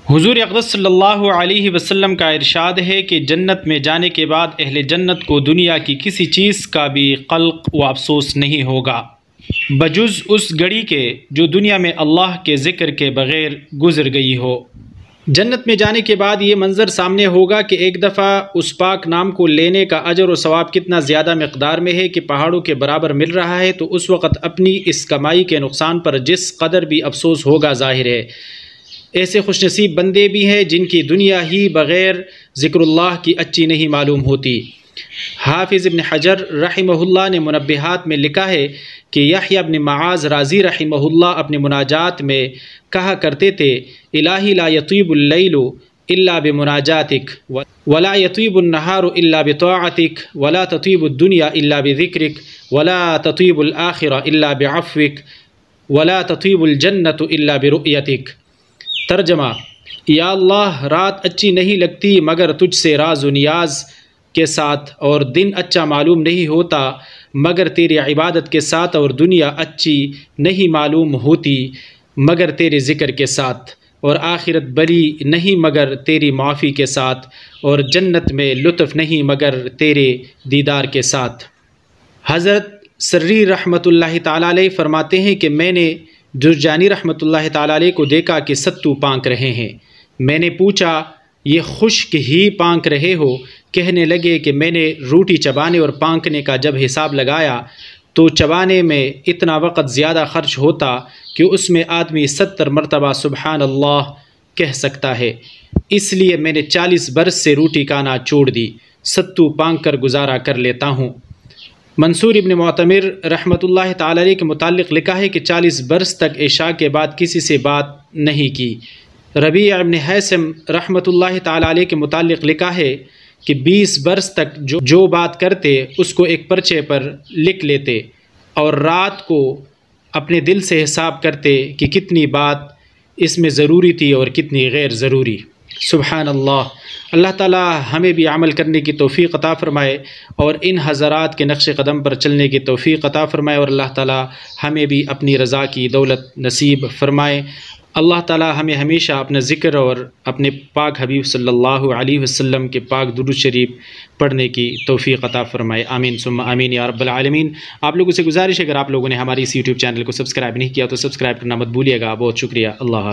حضور اقدس صلی اللہ علیہ وسلم کا ارشاد ہے کہ جنت میں جانے کے بعد اہل جنت کو دنیا کی کسی چیز کا بھی قلق و افسوس نہیں ہوگا بجز اس گھڑی کے جو دنیا میں اللہ کے ذکر کے بغیر گزر گئی ہو۔ جنت میں جانے کے بعد یہ منظر سامنے ہوگا کہ ایک دفعہ اس پاک نام کو لینے کا اجر و ثواب کتنا زیادہ مقدار میں ہے کہ پہاڑوں کے برابر مل رہا ہے، تو اس وقت اپنی اس کمائی کے نقصان پر جس قدر بھی افسوس ہوگا ظاہر ہے۔ ایسے خوش نصیب بندے بھی ہیں جن کی دنیا ہی بغیر ذکر اللہ کی اچھی نہیں معلوم ہوتی۔ حافظ ابن حجر رحمہ اللہ نے منبہات میں لکھا ہے کہ یحییٰ ابن معاذ رازی رحمہ اللہ اپنے مناجات میں کہا کرتے تھے: الہی لا یطیب اللیل الا بمناجاتک ولا یطیب النہار الا بطاعتک ولا تطیب الدنیا الا بذکرک ولا تطیب الآخرہ الا بعفوک ولا تطیب الجنت الا برؤیتک۔ ترجمہ: یا اللہ، رات اچھی نہیں لگتی مگر تجھ سے راز و نیاز کے ساتھ، اور دن اچھا معلوم نہیں ہوتا مگر تیری عبادت کے ساتھ، اور دنیا اچھی نہیں معلوم ہوتی مگر تیرے ذکر کے ساتھ، اور آخرت بری نہیں مگر تیری معافی کے ساتھ، اور جنت میں لطف نہیں مگر تیرے دیدار کے ساتھ۔ حضرت سری رحمۃ اللہ تعالیٰ علیہ فرماتے ہیں کہ میں نے جرجانی رحمۃ اللہ تعالیٰ علیہ کو دیکھا کہ ستو پانک رہے ہیں۔ میں نے پوچھا: یہ خشک ہی پانک رہے ہو؟ کہنے لگے کہ میں نے روٹی چبانے اور پانکنے کا جب حساب لگایا تو چبانے میں اتنا وقت زیادہ خرچ ہوتا کہ اس میں آدمی 70 مرتبہ سبحان اللہ کہہ سکتا ہے، اس لیے میں نے 40 برس سے روٹی کھانا چھوڑ دی، ستو پانک کر گزارا کر لیتا ہوں۔ منصور ابن معتمر رحمۃ اللہ تعالی علیہ کے متعلق لکھا ہے کہ 40 برس تک عشاء کے بعد کسی سے بات نہیں کی۔ ربیع ابن حیثم رحمۃ اللہ تعالی علیہ کے متعلق لکھا ہے کہ 20 برس تک جو بات کرتے اس کو ایک پرچے پر لکھ لیتے، اور رات کو اپنے دل سے حساب کرتے کہ کتنی بات اس میں ضروری تھی اور کتنی غیر ضروری۔ سبحان اللہ۔ اللہ تعالی ہمیں بھی عمل کرنے کی توفیق عطا فرمائے اور ان حضرات کے نقش قدم پر چلنے کی توفیق عطا فرمائے، اور اللہ تعالی ہمیں بھی اپنی رضا کی دولت نصیب فرمائے۔ اللہ تعالی ہمیں ہمیشہ اپنا ذکر اور اپنے پاک حبیب صلی اللہ علیہ وسلم کے پاک درود شریف پڑھنے کی توفیق عطا فرمائے۔ آمین ثم آمین یا رب العالمین۔ آپ لوگوں سے گزارش ہے، اگر آپ لوگوں نے ہماری اس یوٹیوب چینل کو سبسکرائب نہیں کیا تو سبسکرائب کرنا مت بھولیے گا۔ بہت شکریہ۔ اللہ حافظ۔